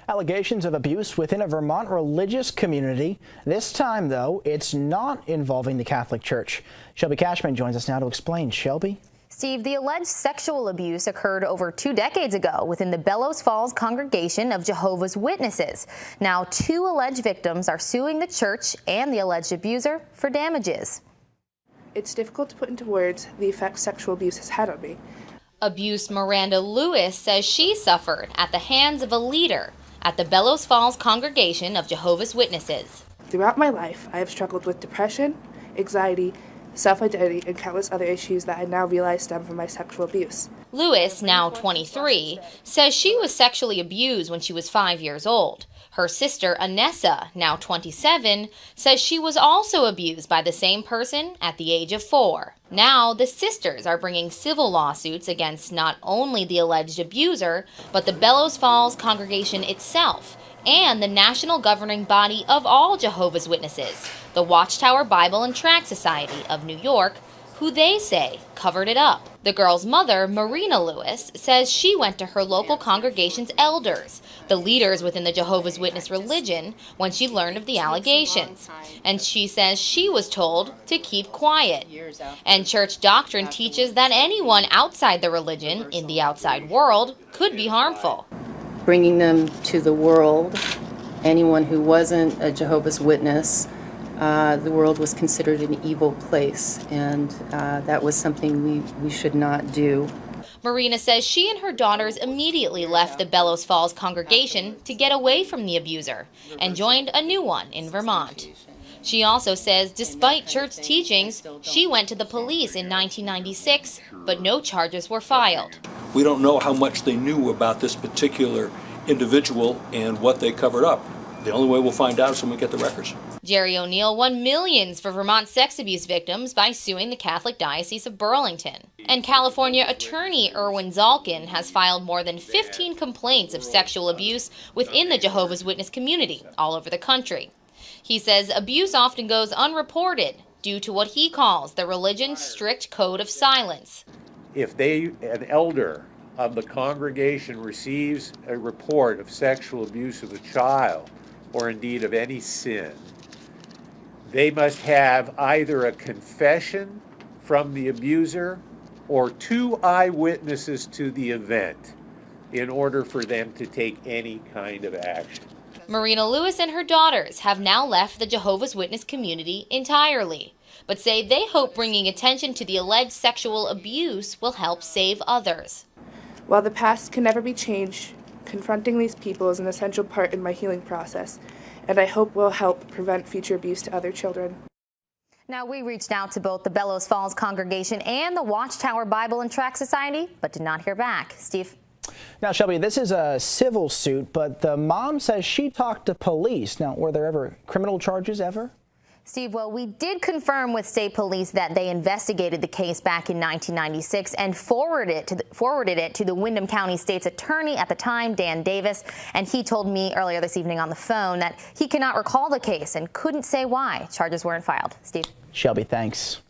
Allegations of abuse within a Vermont religious community. This time, though, it's not involving the Catholic Church. Shelby Cashman joins us now to explain. Shelby? Steve, the alleged sexual abuse occurred over 2 decades ago within the Bellows Falls congregation of Jehovah's Witnesses. Now, 2 alleged victims are suing the church and the alleged abuser for damages. It's difficult to put into words the effect sexual abuse has had on me. Abuse Miranda Lewis says she suffered at the hands of a leader at the Bellows Falls congregation of Jehovah's Witnesses. Throughout my life, I have struggled with depression, anxiety, self-identity, and countless other issues that I now realize stem from my sexual abuse. Lewis, now 23, says she was sexually abused when she was 5 years old. Her sister, Annessa, now 27, says she was also abused by the same person at the age of 4. Now, the sisters are bringing civil lawsuits against not only the alleged abuser, but the Bellows Falls congregation itself and the national governing body of all Jehovah's Witnesses, the Watchtower Bible and Tract Society of New York, who they say covered it up. The girl's mother, Miranda Lewis, says she went to her local congregation's elders, the leaders within the Jehovah's Witness religion, when she learned of the allegations. And she says she was told to keep quiet. And church doctrine teaches that anyone outside the religion, in the outside world, could be harmful. Bringing them to the world, anyone who wasn't a Jehovah's Witness, the world was considered an evil place, and that was something we should not do. Marina says she and her daughters immediately left the Bellows Falls congregation to get away from the abuser and joined a new one in Vermont. She also says despite church teachings, she went to the police in 1996, but no charges were filed. We don't know how much they knew about this particular individual and what they covered up. The only way we'll find out is when we get the records. Jerry O'Neill won millions for Vermont sex abuse victims by suing the Catholic Diocese of Burlington. And California attorney Erwin Zalkin has filed more than 15 complaints of sexual abuse within the Jehovah's Witness community all over the country. He says abuse often goes unreported due to what he calls the religion's strict code of silence. If an elder of the congregation receives a report of sexual abuse of a child, or indeed of any sin, they must have either a confession from the abuser or 2 eyewitnesses to the event in order for them to take any kind of action. Marina Lewis and her daughters have now left the Jehovah's Witness community entirely, but say they hope bringing attention to the alleged sexual abuse will help save others. While the past can never be changed, confronting these people is an essential part in my healing process, and I hope will help prevent future abuse to other children. Now, we reached out to both the Bellows Falls congregation and the Watchtower Bible and Tract Society, but did not hear back. Steve? Now, Shelby, this is a civil suit, but the mom says she talked to police. Now, were there ever criminal charges ever? Steve, well, we did confirm with state police that they investigated the case back in 1996 and forwarded it to the Windham County State's attorney at the time, Dan Davis, and he told me earlier this evening on the phone that he cannot recall the case and couldn't say why charges weren't filed. Steve? Shelby, thanks.